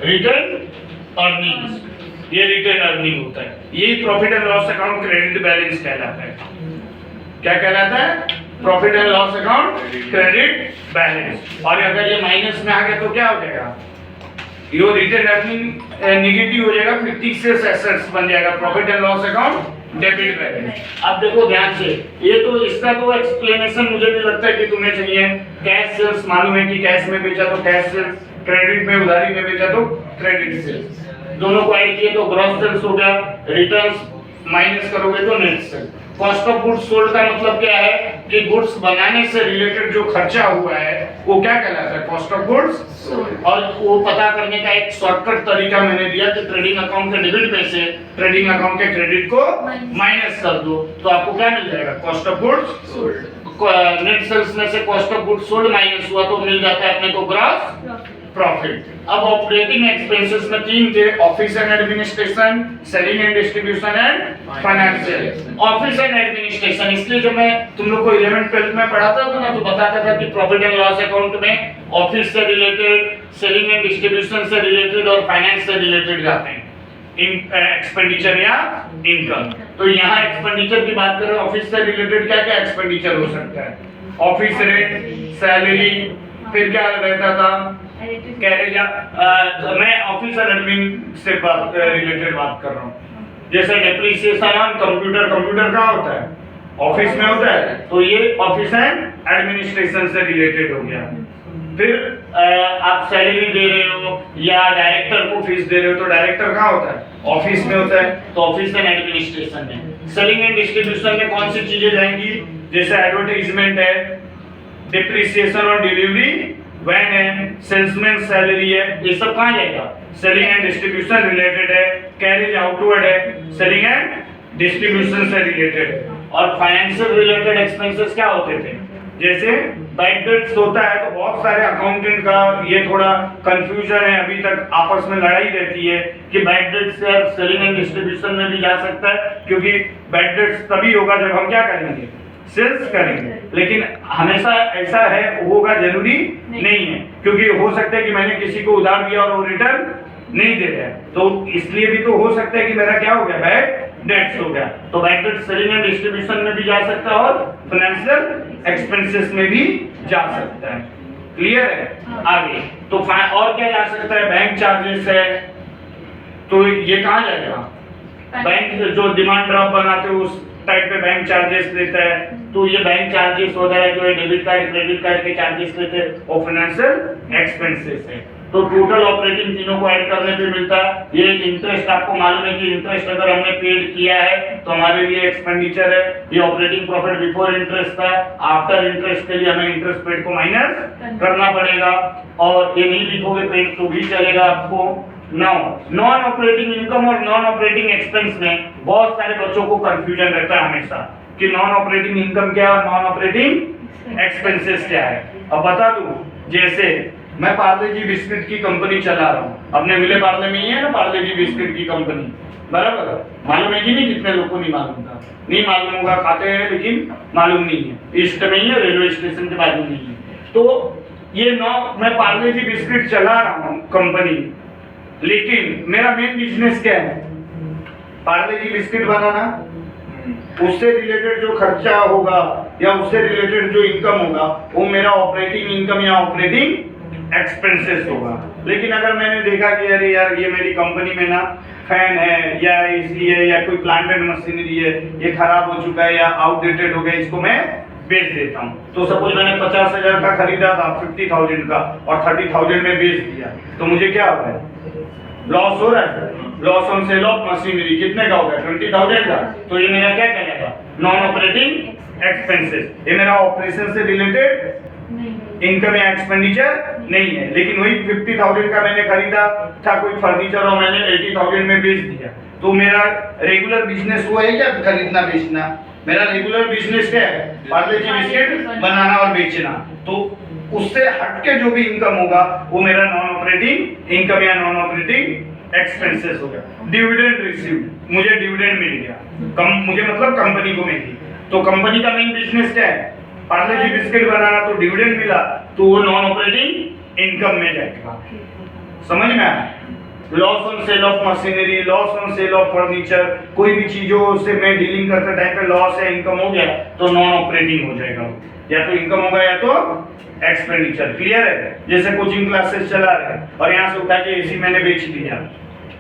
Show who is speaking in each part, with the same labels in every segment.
Speaker 1: Retain earnings, ये retain earning होता है। यही profit and loss account credit balance कहलाता है। क्या कहलाता है? Profit and loss account credit balance. और अगर ये माइनस में आ गया तो क्या हो जाएगा? ये रिटेन अर्निंग नेगेटिव हो जाएगा, फिर फिक्स्ड एसेट्स बन जाएगा profit and loss account debit balance. अब देखो ध्यान से, ये तो इसका तो एक्सप्लेनेशन मुझे नहीं लगता है कि तुम्हें चाहिए। कैश सेल्स मालूम है कि कैश में बेचा तो कैश सेल्स, क्रेडिट में उधारी में बेचा तो क्रेडिट सेल्स, दोनों को ऐड किए तो ग्रॉस सेल्स हो गया, रिटर्न्स माइनस करोगे तो net sales. Cost of goods sold का मतलब क्या है कि गुड्स बनाने से रिलेटेड जो खर्चा हुआ है वो क्या कहलाता है? Cost of goods sold. और वो पता करने का एक शॉर्टकट तरीका मैंने दिया कि ट्रेडिंग अकाउंट के डेबिट में से ट्रेडिंग अकाउंट के क्रेडिट को माइनस कर दो तो आपको क्या मिल जाएगा? Cost of goods sold. Net sales में से cost of goods sold minus हुआ तो मिल जाता है अपने को ग्रॉस प्रॉफिट। अब ऑपरेटिंग एक्सपेंसेस में तीन थे, office and administration, selling and distribution and financial. Office and administration, इसलिए जब मैं तुम लोग को 11th 12th में पढ़ाता था ना तो बताता था कि प्रॉफिट एंड लॉस अकाउंट में ऑफिस से रिलेटेड, सेलिंग एंड डिस्ट्रीब्यूशन से रिलेटेड और फाइनेंस से रिलेटेड जाते हैं एक्सपेंडिचर या इनकम। तो यहाँ एक्सपेंडिचर की बात करें, ऑफिस से रिलेटेड क्या क्या एक्सपेंडिचर हो सकता है? ऑफिस रेंट, सैलरी, फिर क्या रहता था? मैं ऑफिस और एडमिन से रिलेटेड बात कर रहा हूँ। जैसे डेप्रिसिएशन ऑन कंप्यूटर, कंप्यूटर कहाँ होता है? ऑफिस में होता है, तो ये ऑफिस एंड एडमिनिस्ट्रेशन से रिलेटेड हो गया। फिर आप सैलरी दे रहे हो या डायरेक्टर को फीस दे रहे हो तो डायरेक्टर कहाँ होता है? ऑफिस में होता है, तो ऑफिस एंड एडमिनिस्ट्रेशन में। सेलिंग एंड डिस्ट्रीब्यूशन में कौन सी चीजें जाएंगी? जैसे एडवर्टाइजमेंट है, डिप्रिसिएशन ऑन डिलीवरी वैन है, सेल्समैन सैलरी है, ये सब कहाँ जाएगा? सेलिंग एंड डिस्ट्रीब्यूशन रिलेटेड है। कैरेज आउटवर्ड है, सेलिंग एंड डिस्ट्रीब्यूशन से रिलेटेड। और फाइनेंशियल रिलेटेड एक्सपेंसेस क्या होते थे? जैसे बैड डेट्स होता है तो बहुत सारे अकाउंटेंट का ये थोड़ा कंफ्यूजन है, अभी तक आपस में लड़ाई रहती है कि बैड डेट्स से सेलिंग एंड डिस्ट्रीब्यूशन में भी जा सकता है, क्योंकि बैड डेट्स तभी होगा जब हम क्या करेंगे? सेल्स करेंगे। लेकिन हमेशा ऐसा है होगा जरूरी नहीं है, क्योंकि हो सकता है कि मैंने किसी को उधार दिया और वो रिटर्न नहीं दे रहा है, तो इसलिए भी तो हो सकता है कि मेरा क्या हो गया? बैड डेट्स हो गया। तो bad debts selling and distribution में भी जा सकता है और फाइनेंशियल एक्सपेंसेस में भी जा सकता है। क्लियर है? आगे तो और क्या जा सकता है? बैंक चार्जेस है, तो ये कहाँ जाएगा? बैंक जो डिमांड ड्राफ्ट बनाते हो उस टाइप पे बैंक चार्जेस लेता है, तो ये बैंक चार्जेस वगैरह जो है डेबिट कार्ड क्रेडिट कार्ड के चार्जेस लेते हैं और फाइनेंशियल एक्सपेंसेस है। तो टोटल ऑपरेटिंग तीनों को ऐड करने पे मिलता है ये इंटरेस्ट। आपको मालूम है कि इंटरेस्ट अगर हमने पेड किया है तो हमारे लिए एक्सपेंडिचर है। ये ऑपरेटिंग प्रॉफिट बिफोर इंटरेस्ट था, आफ्टर इंटरेस्ट के लिए हमें इंटरेस्ट पेड को माइनस करना पड़ेगा। और ये नहीं लिखोगे पेड तो भी चलेगा आपको। नॉन ऑपरेटिंग इनकम और नॉन ऑपरेटिंग एक्सपेंस में बहुत सारे बच्चों को कंफ्यूजन रहता है हमेशा कि नॉन ऑपरेटिंग इनकम क्या है और नॉन ऑपरेटिंग एक्सपेंसेस क्या है। अब बता दूं, जैसे मैं पार्ले जी बिस्किट की कंपनी चला रहा हूँ, अपने विले पार्ले में ही है ना पार्ले जी बिस्किट की कंपनी, बराबर? मालूम है कि नहीं? कितने लोगों को नहीं मालूम था? नहीं मालूम होगा, खाते हैं लेकिन मालूम नहीं है। ईस्ट में ही है, रेलवे स्टेशन के बाजू में ही है। तो ये मैं पार्ले जी बिस्किट चला रहा हूँ कंपनी, लेकिन मेरा मेन बिजनेस क्या है? पार्ले जी बिस्किट बनाना। उससे रिलेटेड जो खर्चा होगा या उससे रिलेटेड जो इनकम होगा वो मेरा ऑपरेटिंग इनकम या ऑपरेटिंग एक्सपेंसेस होगा। लेकिन अगर मैंने देखा कि अरे यार ये मेरी कंपनी में ना फैन है या एसी है या कोई प्लांट एंड मशीनरी है, ये खराब हो चुका है या आउटडेटेड हो गया, इसको मैं बेच देता हूँ। तो सपोज मैंने 50,000 का खरीदा था 50,000 का और 30,000 में बेच दिया, तो मुझे क्या हो रहा है? लॉस हो रहा है। Loss on sale of machinery कितने का होगा? 20,000 का। तो ये मेरा क्या कहलाएगा? Non operating expenses. ये मेरा ऑपरेशन से रिलेटेड इनकम या एक्सपेंडिचर नहीं है। लेकिन वही 50,000 का मैंने खरीदा था कोई फर्नीचर और मैंने 80,000 में बेच दिया, तो मेरा रेगुलर बिजनेस हुआ है क्या? खरीदना बेचना। मेरा रेगुलर बिजनेस क्या है? पार्ले जी बिस्किट बनाना और बेचना। तो उससे हटके जो भी इनकम होगा वो मेरा नॉन ऑपरेटिंग इनकम या नॉन ऑपरेटिंग एक्सपेंसेस हो गया। डिविडेंड रिसीव्ड, मुझे डिविडेंड मिल गया, मुझे मतलब कंपनी को मिली। तो कंपनी का मेन बिजनेस क्या है? पार्ले जी बिस्किट बनाना, तो डिविडेंड मिला तो वो नॉन ऑपरेटिंग इनकम में जाएगा। समझ में आया? Loss on sale of machinery, loss on sale of furniture, कोई भी चीजों से मैं डीलिंग करते टाइम पे लॉस है, इनकम हो गया तो नॉन ऑपरेटिंग हो जाएगा, या तो इनकम होगा या तो एक्सपेंडिचर। क्लियर है? जैसे कोचिंग क्लासेस चला रहे हैं और यहाँ से उठा के एसी मैंने बेच दिया,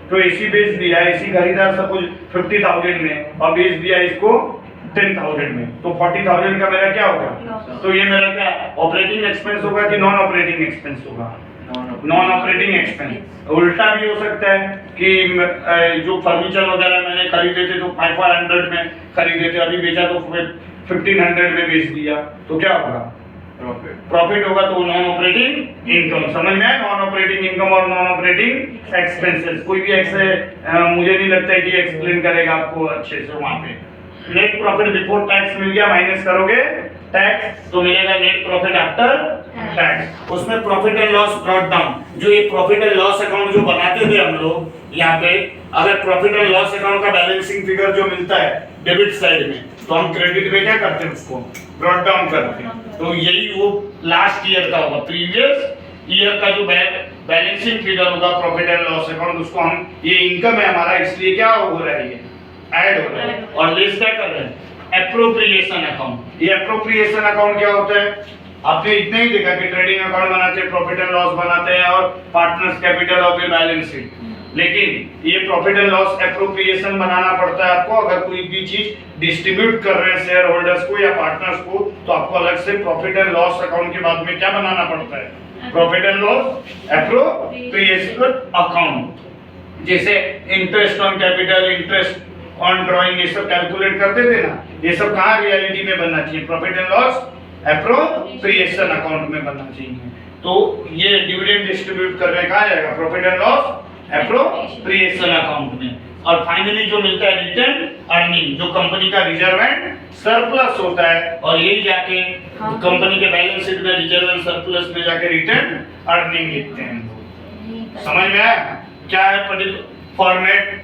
Speaker 1: तो एसी बेच दिया, एसी खरीदा सपोज 50,000 में और बेच दिया इसको 10,000 में, तो 40,000 का मेरा क्या होगा? तो ये मेरा क्या ऑपरेटिंग एक्सपेंस होगा कि नॉन ऑपरेटिंग एक्सपेंस होगा? Non operating expense. उल्टा भी हो सकता है कि जो फर्नीचर वगैरह मैंने खरीदे थे तो 500 में खरीदे थे, अभी बेचा तो 1500 में बेच दिया, तो क्या होगा? प्रॉफिट होगा, तो नॉन ऑपरेटिंग इनकम। समझ में आया? नॉन ऑपरेटिंग इनकम और नॉन ऑपरेटिंग एक्सपेंसेस। कोई भी मुझे नहीं लगता है कि एक्सप्लेन करेगा आपको अच्छे से वहां पे। नेट प्रॉफिट बिफोर टैक्स मिल गया, माइनस करोगे टैक्स तो मिलेगा नेट प्रॉफिट आफ्टर टैक्स। उसमें profit and loss brought down, जो ये प्रॉफिट एंड लॉस अकाउंट जो बनाते थे हम लोग यहाँ पे, अगर प्रॉफिट एंड लॉस अकाउंट का बैलेंसिंग फिगर जो मिलता है डेबिट साइड में, तो हम क्रेडिट में क्या करते हैं? उसको ब्रॉट डाउन करते हैं। तो यही वो लास्ट ईयर का होगा, प्रीवियस ईयर का जो बैलेंसिंग फिगर होगा प्रॉफिट एंड लॉस अकाउंट, उसको हम, ये इनकम है हमारा इसलिए क्या हो रहा है, ये ऐड हो रहा है, और लेस क्या कर रहे हैं? Appropriation account. ये एप्रोप्रिएशन अकाउंट क्या होता है? आपने इतना ही देखा कि ट्रेडिंग अकाउंट बनाते हैं, प्रॉफिट एंड लॉस बनाते हैं और पार्टनर्स कैपिटल और फिर बैलेंस शीट, लेकिन ये प्रॉफिट एंड लॉस एप्रोप्रिएशन बनाना पड़ता है आपको। अगर कोई भी चीज डिस्ट्रीब्यूट कर रहे हैं शेयर होल्डर्स को या पार्टनर्स को, तो आपको अलग से प्रॉफिट एंड लॉस अकाउंट के बाद में क्या बनाना पड़ता है? Profit and loss appropriation account. जैसे interest on capital, interest on drawing, ये सब कैलकुलेट करते थे ना, ये सब कहाँ रियलिटी में बनना चाहिए? Profit and loss appropriation account में बनना चाहिए। तो ये डिविडेंड डिस्ट्रीब्यूट कर रहे हैं, कहाँ जाएगा? Profit and loss appropriation account में। और फाइनली जो मिलता है रिटर्न अर्निंग, जो कंपनी का रिजर्व एंड सरप्लस होता है, और यही जाके कंपनी के बैलेंस शीट में रिजर्व एंड सरप्लस में जाके रिटर्न अर्निंग लिखते हैं। समझ में आया क्या है फॉर्मेट?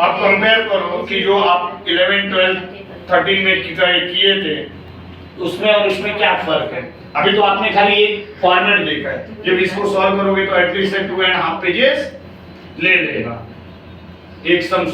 Speaker 1: आप कंपेयर करो कि जो आप 11, 12, 13 में किए थे उसमें और इसमें क्या फर्क है। अभी तो आपने खाली एक फॉर्मेट देखा है, जब इसको सॉल्व करोगे तो एटलीस्ट 2.5 पेजेस ले लेगा एक सम।